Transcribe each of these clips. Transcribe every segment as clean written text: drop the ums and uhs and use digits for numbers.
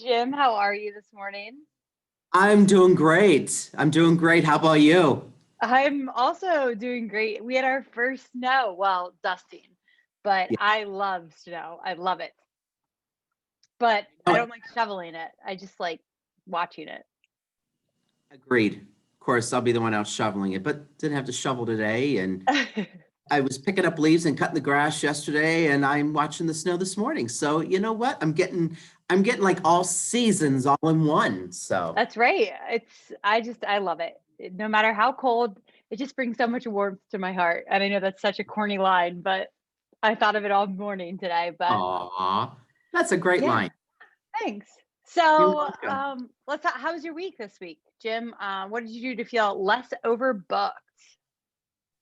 Jim. How are you this morning? I'm doing great. I'm doing great. How about you? I'm also doing great. We had our first snow, well, dusting, but Yeah, I love snow. I love it. But I oh, don't like shoveling it. I just like watching agreed. Of course, I'll be the one out shoveling it, but didn't have to shovel today. And it. I was picking up leaves and cutting the grass yesterday, and I'm watching the snow this morning. So you know what? I'm getting like all seasons all in one. So That's right. I love it. No matter how cold, it just brings so much warmth to my heart. And I know that's such a corny line, but I thought of it all morning today. But aw, that's a great yeah. line. Thanks. You're So, welcome. how was your week this week, Jim? What did you do to feel less overbooked?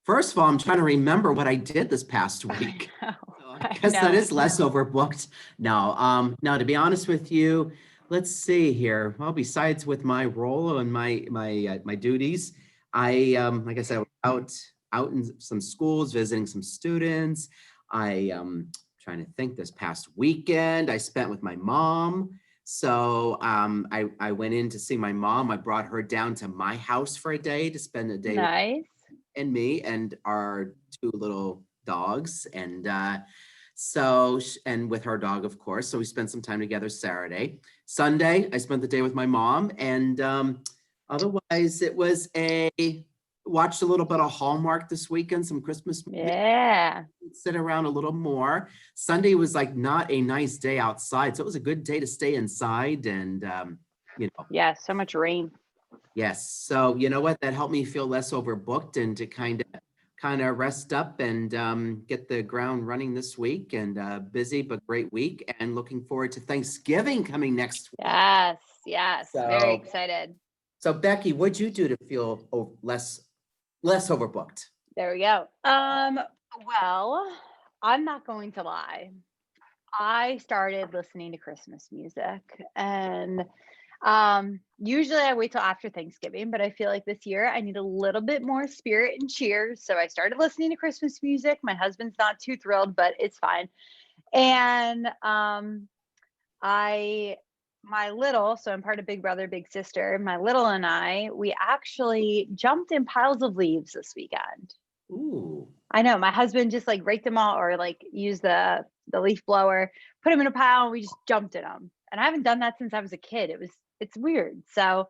First of all, I'm trying to remember what I did this past I week. know, So I I guess that know. is less overbooked. No, to be honest with you, let's see here. Well, besides with my role and my duties, like I said, I was out in some schools visiting some students. Trying to think this past weekend I spent with my mom. So I went in to see my mom. I brought her down to my house for a day to spend a day Nice. and me and our two little dogs and with her dog of course, so we spent some time together. Saturday, Sunday I spent the day with my mom, and otherwise it was a watched a little bit of Hallmark this weekend, some Christmas movies, Yeah. sit around a little more. Sunday was like not a nice day outside, so it was a good day to stay inside and you know. Yeah. So much rain. Yes. So you know what? That helped me feel less overbooked and to kind of rest up and get the ground running this week. And busy but great week. And looking forward to Thanksgiving coming next week. Yes. Yes. Very So excited. so Becky, what'd you do to feel less overbooked? There we go. Well, I'm not going to lie. I started listening to Christmas music and usually I wait till after Thanksgiving, but I feel like this year I need a little bit more spirit and cheer. So I started listening to Christmas music. My husband's not too thrilled, but it's fine. And I my little, so I'm part of Big Brother Big Sister, my little and I, we actually jumped in piles of leaves this weekend. Ooh, I know my husband just like raked them all or like used the leaf blower, put them in a pile, and we just jumped in them. And I haven't done that since I was a kid. It's weird. So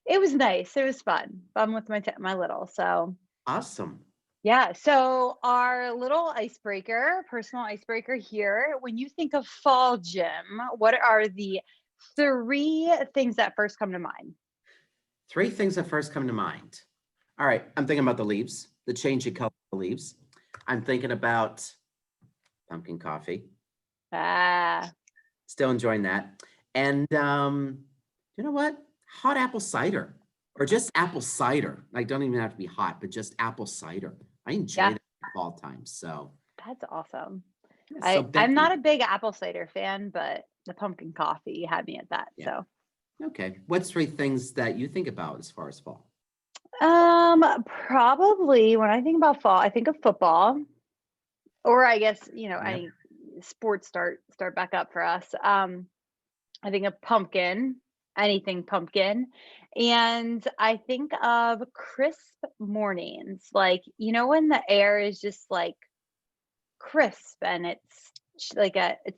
it was nice. It was fun. Fun with my little. So awesome. yeah. So our little icebreaker, personal icebreaker here. When you think of fall, Jim, what are the three things that first come to mind? Three things that first come to mind. All right, I'm thinking about the leaves, the change in color of the leaves. I'm thinking about pumpkin coffee. Ah, Still enjoying that. And you know what? Hot apple cider or just apple cider. Like, don't even have to be hot, but just apple cider. I enjoy yeah, that at fall time. So, that's awesome. yeah, so I'm not Becky, a big apple cider fan, but the pumpkin coffee had me at that. yeah. So, Okay. What's three things that you think about as far as fall? probably when I think about fall, I think of football, or I guess, Yep. any sports start back up for us. I think of pumpkin, anything pumpkin, and I think of crisp mornings, like, when the air is just like crisp and it's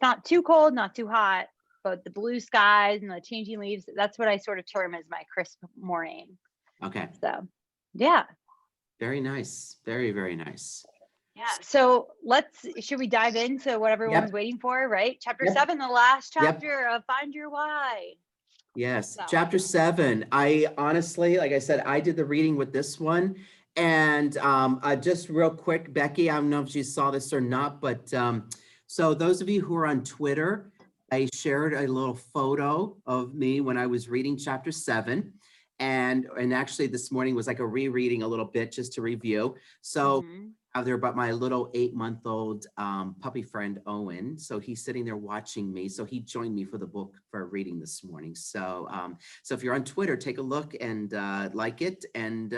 not too cold, not too hot, but the blue skies and the changing leaves, that's what I sort of term as my crisp morning. Okay. So, yeah. Very nice. Very, very nice. Yeah. So should we dive into what everyone's Yep. waiting for, right? Chapter Yep. 7, the last Yep. chapter of Find Your Why. Yes, So, chapter 7. I honestly, like I said, I did the reading with this one. And just real quick, Becky, I don't know if you saw this or not, but so those of you who are on Twitter, I shared a little photo of me when I was reading chapter 7. And actually this morning was like a rereading a little bit just to review. So mhm. out there about my little 8-month-old puppy friend Owen. So he's sitting there watching me. So he joined me for the book for reading this morning. So if you're on Twitter, take a look and like it. And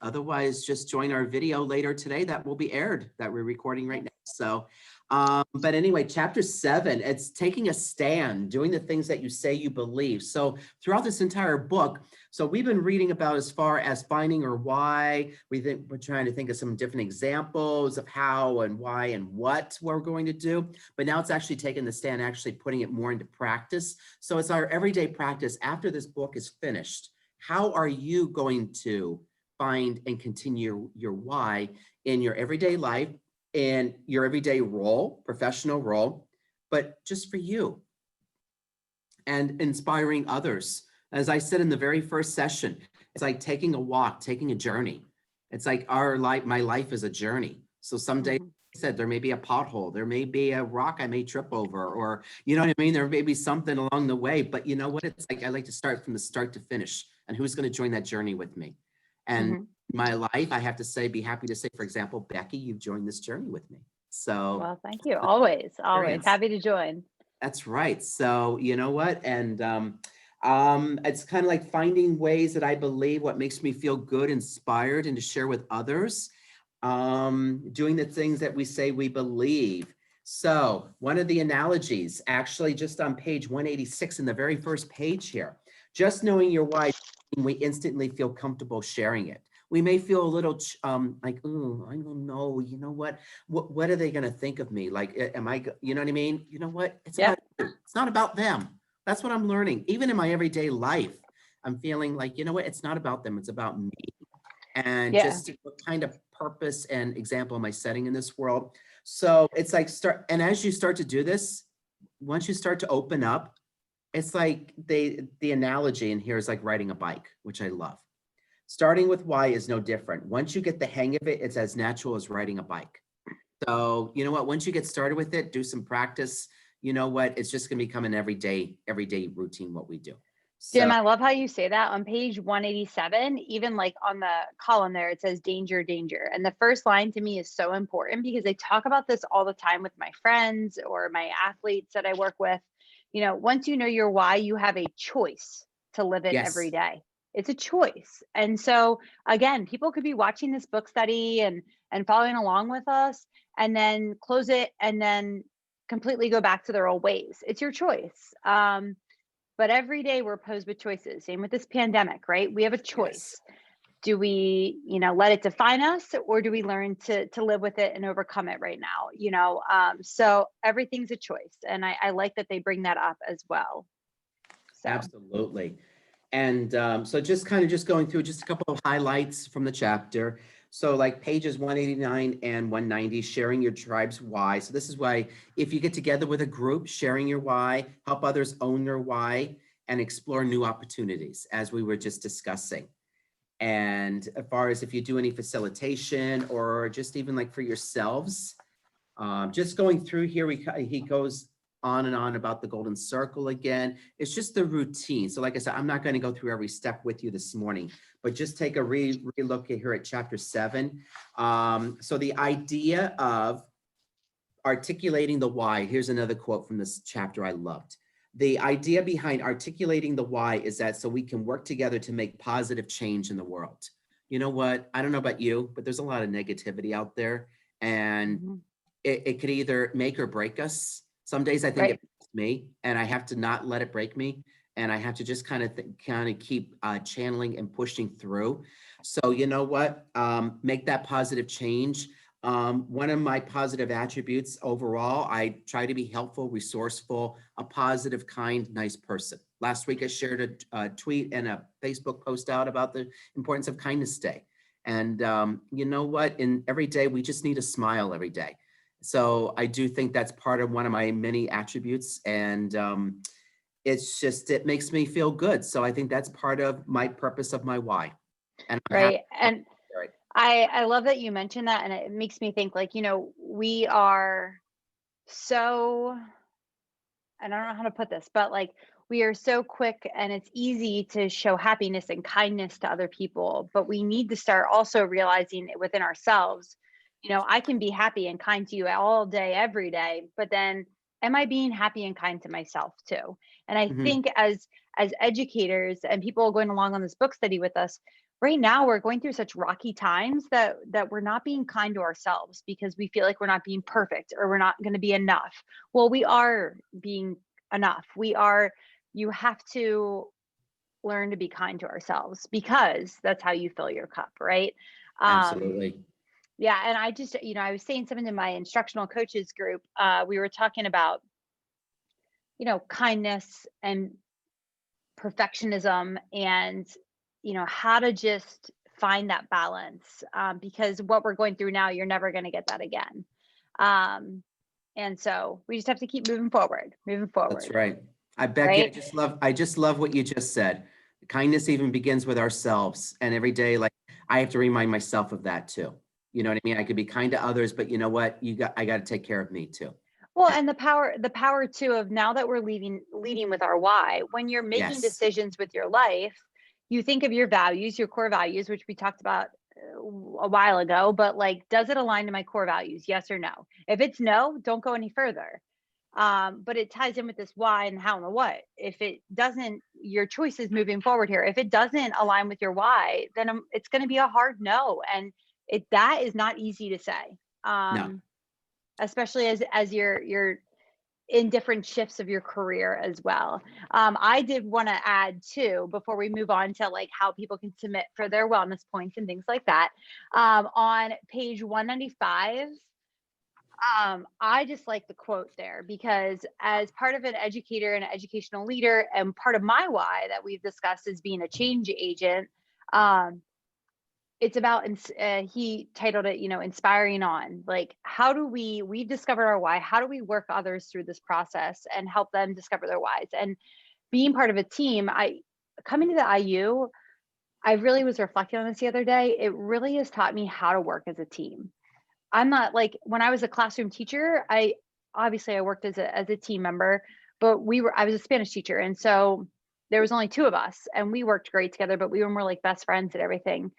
otherwise, just join our video later today that will be aired that we're recording right now. So But anyway, chapter 7, it's taking a stand, doing the things that you say you believe. So throughout this entire book, so we've been reading about as far as finding or why. We're trying to think of some different examples of how and why and what we're going to do. But now it's actually taking the stand, actually putting it more into practice. So it's our everyday practice. After this book is finished, how are you going to find and continue your why in your everyday life, in your everyday role, professional role, but just for you and inspiring others? As I said in the very first session, it's like taking a walk, taking a journey. It's like our life, my life is a journey. So some days, Mhm. I said, there may be a pothole, there may be a rock I may trip over, or you know what I mean? There may be something along the way, but you know what? It's like I like to start from the start to finish, and who's going to join that journey with me? And Mhm. my life, I have to say, be happy to say, for example, Becky, you've joined this journey with me. So Well, thank you. Always, always experience. happy to join. That's right. So you know what? And it's kind of like finding ways that I believe what makes me feel good, inspired, and to share with others. Doing the things that we say we believe. So one of the analogies, actually just on page 186 in the very first page here, just knowing your why, we instantly feel comfortable sharing it. We may feel a little like, oh, I don't know, you know what are they going to think of me? Like, am I, you know what I mean? You know what? It's about Yep. you. It's not about them. That's what I'm learning. Even in my everyday life, I'm feeling like, you know what? It's not about them. It's about me. And Yeah. just what kind of purpose and example am I setting in this world? So it's like and as you start to do this, once you start to open up, it's like the analogy in here is like riding a bike, which I love. Starting with why is no different. Once you get the hang of it, it's as natural as riding a bike. So you know what? Once you get started with it, do some practice. You know what? It's just going to become an everyday routine what we do. Jim, So I love how you say that on page 187, even like on the column there, it says danger, danger. And the first line to me is so important because I talk about this all the time with my friends or my athletes that I work with. You know, once you know your why, you have a choice to live it every yes, day. It's a choice. And so again, people could be watching this book study and following along with us and then close it and then completely go back to their old ways. It's your choice. But every day we're posed with choices. Same with this pandemic, right? We have a yes. choice. Do we, let it define us, or do we learn to live with it and overcome it right now? So everything's a choice, and I like that they bring that up as well. So Absolutely. And so just kind of just going through just a couple of highlights from the chapter. So like pages 189 and 190, sharing your tribe's why. So this is why if you get together with a group, sharing your why, help others own their why, and explore new opportunities, as we were just discussing. And as far as if you do any facilitation or just even like for yourselves, just going through here, he goes on and on about the golden circle again. It's just the routine. So like I said, I'm not going to go through every step with you this morning, but just take a re-look here at chapter 7. So the idea of articulating the why, here's another quote from this chapter I loved. The idea behind articulating the why is that so we can work together to make positive change in the world. You know what? I don't know about you, but there's a lot of negativity out there. And mhm. it could either make or break us. Some days I think it Right. breaks me, and I have to not let it break me, and I have to just kind of keep channeling and pushing through. So you know what? Make that positive change. One of my positive attributes overall, I try to be helpful, resourceful, a positive, kind, nice person. Last week I shared a tweet and a Facebook post out about the importance of Kindness Day. And you know what? In every day, we just need a smile every day. So I do think that's part of one of my many attributes. And it makes me feel good. So I think that's part of my purpose of my why. And I'm happy Right. And to share it. I love that you mentioned that, and it makes me think like, we are so, and I don't know how to put this, but like we are so quick and it's easy to show happiness and kindness to other people, but we need to start also realizing it within ourselves. I can be happy and kind to you all day, every day, but then am I being happy and kind to myself too? And I Mhm. think as educators and people going along on this book study with us, right now we're going through such rocky times that we're not being kind to ourselves because we feel like we're not being perfect or we're not going to be enough. Well, we are being enough. You have to learn to be kind to ourselves because that's how you fill your cup, right? Um, Absolutely. yeah, and I just, I was saying something to my instructional coaches group. We were talking about, kindness and perfectionism and, how to just find that balance, because what we're going through now, you're never going to get that again. Um, and so we just have to keep moving That's forward, right. Becky, right? I just love what you just said. Kindness even begins with ourselves. And every day, like I have to remind myself of that too. You know what I mean? I could be kind to others, but you know what? I got to take care of me too. Well, and the power too of now that we're leading with our why, when you're making Yes. decisions with your life, you think of your values, your core values, which we talked about a while ago, but like, does it align to my core values? Yes or no? If it's no, don't go any further. But it ties in with this why and how and the what. If it doesn't, your choices moving forward here, if it doesn't align with your why, then it's going to be a hard no. And that is not easy to say. No. Um, Especially as you're in different shifts of your career as well. I did want to add too, before we move on to like how people can submit for their wellness points and things like that. On page 195, I just like the quote there because as part of an educator and an educational leader, and part of my why that we've discussed is being a change agent. Um, it's about he titled it, inspiring on, like, how do we've discovered our why, how do we work others through this process and help them discover their whys. And being part of a team, I coming to the IU, I really was reflecting on this the other day. It really has taught me how to work as a team. I'm not like, when I was a classroom teacher, I worked as a team member, but I was a Spanish teacher, and so there was only two of us and we worked great together, but we were more like best friends and everything.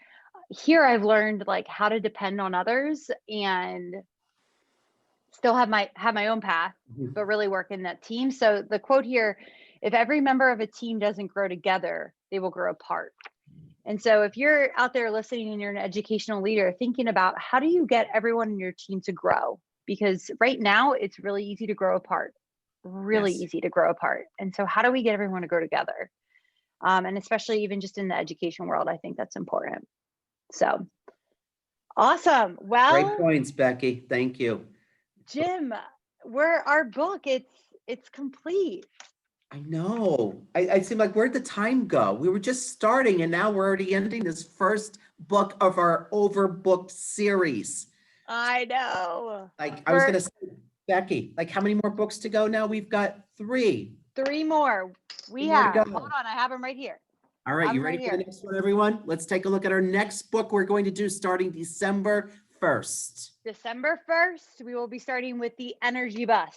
Here I've learned like how to depend on others and still have my own path, Mhm. but really work in that team. So the quote here, if every member of a team doesn't grow together, they will grow apart. And so if you're out there listening and you're an educational leader, thinking about how do you get everyone in your team to grow? Because right now it's really easy to grow apart, really Yes. easy to grow apart. And so how do we get everyone to grow together? And especially even just in the education world, I think that's important. So awesome. Great Well, points, Becky. Thank you. Jim, our book, it's complete. I know. I seem like where'd the time go? We were just starting and now we're already ending this first book of our overbooked series. I know. Like I was We're gonna say, Becky, like how many more books to go now? We've got three. three more. Three We more to have. Hold go. on, I have them right here. All right, Have you them ready right for the here. next one, everyone? Let's take a look at our next book we're going to do starting December 1st. December 1st, we will be starting with The Energy Bus.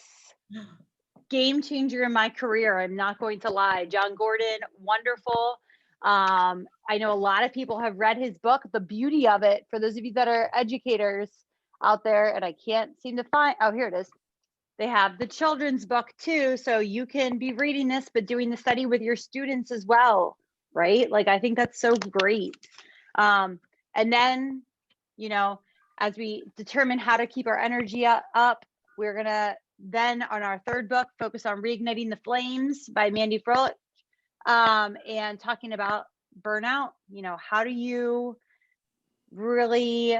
Game changer in my career. I'm not going to lie. John Gordon, wonderful. I know a lot of people have read his book. The beauty of it, for those of you that are educators out there, and I can't seem to find, oh, here it is. They have the children's book too. So you can be reading this, but doing the study with your students as well, right? Like, I think that's so great. And then, you know, as we determine how to keep our energy up, we're going to then on our third book, focus on Reigniting the Flames by Mandy Froelich, and talking about burnout. How do you really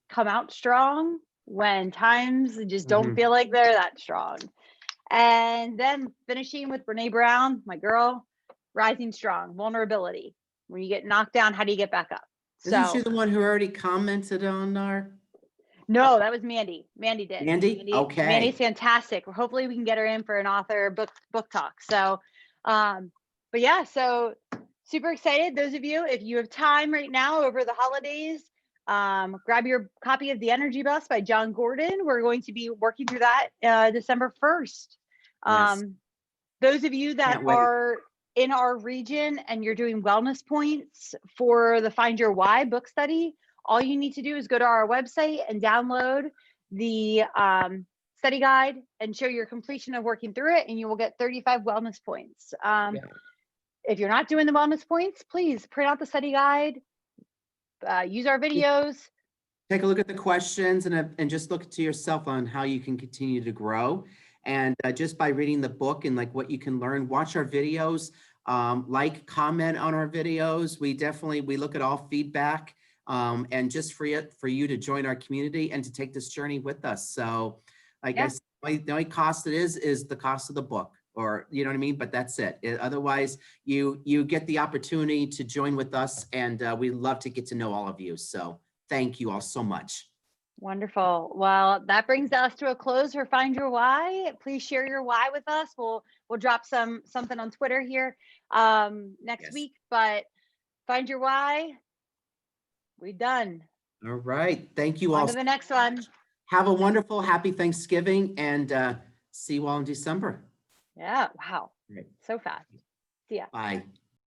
come out strong when times just don't Mhm. feel like they're that strong? And then finishing with Brene Brown, my girl, Rising Strong, Vulnerability. When you get knocked down, how do you get back up? Isn't she So, the one who already commented on our no, that was Mandy. Mandy did. Mandy? Mandy's Okay. fantastic. Hopefully we can get her in for an author book talk. So, but yeah, so super excited. Those of you, if you have time right now over the holidays, grab your copy of The Energy Bus by John Gordon. We're going to be working through that December 1st. Yes. Those of you that Can't wait. are in our region and you're doing wellness points for the Find Your Why book study, all you need to do is go to our website and download the study guide and show your completion of working through it, and you will get 35 wellness points. Yeah. if you're not doing the wellness points, please print out the study guide, use our videos. Take a look at the questions and just look to yourself on how you can continue to grow. And just by reading the book and like what you can learn, watch our videos, like, comment on our videos. We look at all feedback, and just for you to join our community and to take this journey with us. So like I said, the only cost it is the cost of the book, or you know what I mean? But that's it. Otherwise, you get the opportunity to join with us, and we love to get to know all of you. So thank you all so much. Wonderful. Well, that brings us to a close for Find Your Why. Please share your why with us. We'll drop something on Twitter here next week, but Find Your Why. We're done. All right. Thank you On all. to the next one. Have a wonderful, happy Thanksgiving, and see you all in December. Yeah. Wow. Great. So fast. See ya. Bye.